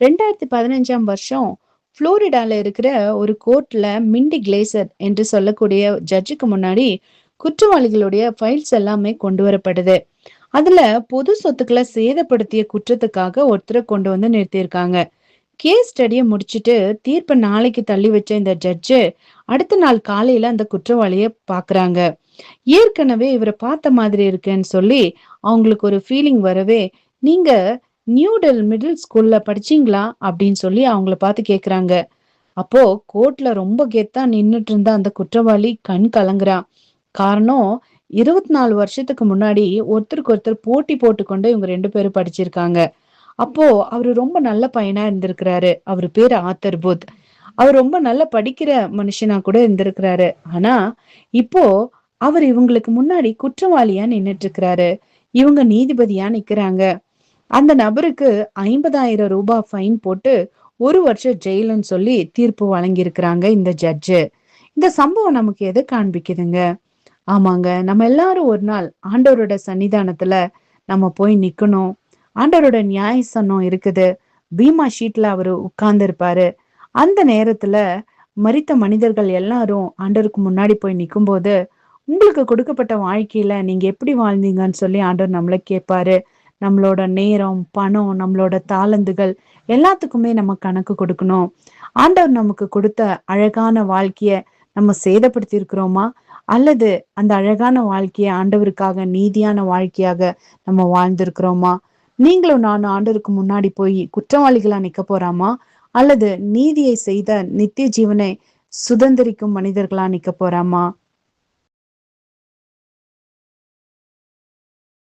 2015ஆம் வருஷம் புளோரிடால இருக்கிற ஒரு கோர்ட்ல மிண்டி கிளேசர் என்று சொல்லக்கூடிய ஜட்ஜுக்கு முன்னாடி குற்றவாளிகளுடைய ஃபைல்ஸ் எல்லாமே கொண்டு வரப்படுது. அதுல பொது சொத்துக்களை சேதப்படுத்திய குற்றத்துக்காக ஒருத்தரை கொண்டு வந்து நிறுத்தியிருக்காங்க. கேஸ் ஸ்டடிய முடிச்சிட்டு தீர்ப்பை நாளைக்கு தள்ளி வச்ச இந்த ஜட்ஜு அடுத்த நாள் காலையில அந்த குற்றவாளிய பாக்குறாங்க. ஏற்கனவே இவரை பார்த்த மாதிரி இருக்குன்னு சொல்லி அவங்களுக்கு ஒரு ஃபீலிங் வரவே, நீங்க நியூடெல் மிடில் ஸ்கூல்ல படிச்சீங்களா அப்படின்னு சொல்லி அவங்கள பார்த்து கேக்குறாங்க. அப்போ கோர்ட்ல ரொம்ப கெத்தா நின்னுட்டு இருந்த அந்த குற்றவாளி கண் கலங்குறான். காரணம், 24 வருஷத்துக்கு முன்னாடி ஒருத்தருக்கு ஒருத்தர் போட்டி போட்டுக்கொண்டு இவங்க 2 பேரும் படிச்சிருக்காங்க. அப்போ அவரு ரொம்ப நல்ல பையனா இருந்திருக்கிறாரு. அவரு பேரு ஆத்தர் பூத். அவர் ரொம்ப நல்லா படிக்கிற மனுஷனா கூட இருந்திருக்கிறாரு. ஆனா இப்போ அவர் இவங்களுக்கு முன்னாடி குற்றவாளியா நின்னுட்டு இருக்கிறாரு. இவங்க நீதிபதியா நிக்கிறாங்க. அந்த நபருக்கு 50,000 ரூபாய் ஃபைன் போட்டு 1 வருஷம் ஜெயிலுன்னு சொல்லி தீர்ப்பு வழங்கியிருக்கிறாங்க இந்த ஜட்ஜு. இந்த சம்பவம் நமக்கு எதை காண்பிக்குதுங்க? ஆமாங்க, நம்ம எல்லாரும் ஒரு நாள் ஆண்டவரோட சன்னிதானத்துல நம்ம போய் நிக்கணும். ஆண்டவரோட நியாயசன்னம் இருக்குது. பீமா ஷீட்ல அவரு உட்கார்ந்து இருப்பாரு. அந்த நேரத்துல மரித்த மனிதர்கள் எல்லாரும் ஆண்டவருக்கு முன்னாடி போய் நிக்கும்போது, உங்களுக்கு கொடுக்கப்பட்ட வாழ்க்கையில நீங்க எப்படி வாழ்ந்தீங்கன்னு சொல்லி ஆண்டவர் நம்மள கேட்பாரு. நம்மளோட நேரம், பணம், நம்மளோட தாளந்துகள் எல்லாத்துக்குமே நம்ம கணக்கு கொடுக்கணும். ஆண்டவர் நமக்கு கொடுத்த அழகான வாழ்க்கைய நம்ம சேதப்படுத்தி இருக்கிறோமா? அல்லது அந்த அழகான வாழ்க்கைய ஆண்டவருக்காக நீதியான வாழ்க்கையாக நம்ம வாழ்ந்திருக்கிறோமா? நீங்களும் நானும் ஆண்டவருக்கு முன்னாடி போய் குற்றவாளிகளா நிக்க போறாமா? அல்லது நீதியை செய்த நித்திய ஜீவனை சுதந்திரிக்கும் மனிதர்களா நிக்க போறாமா?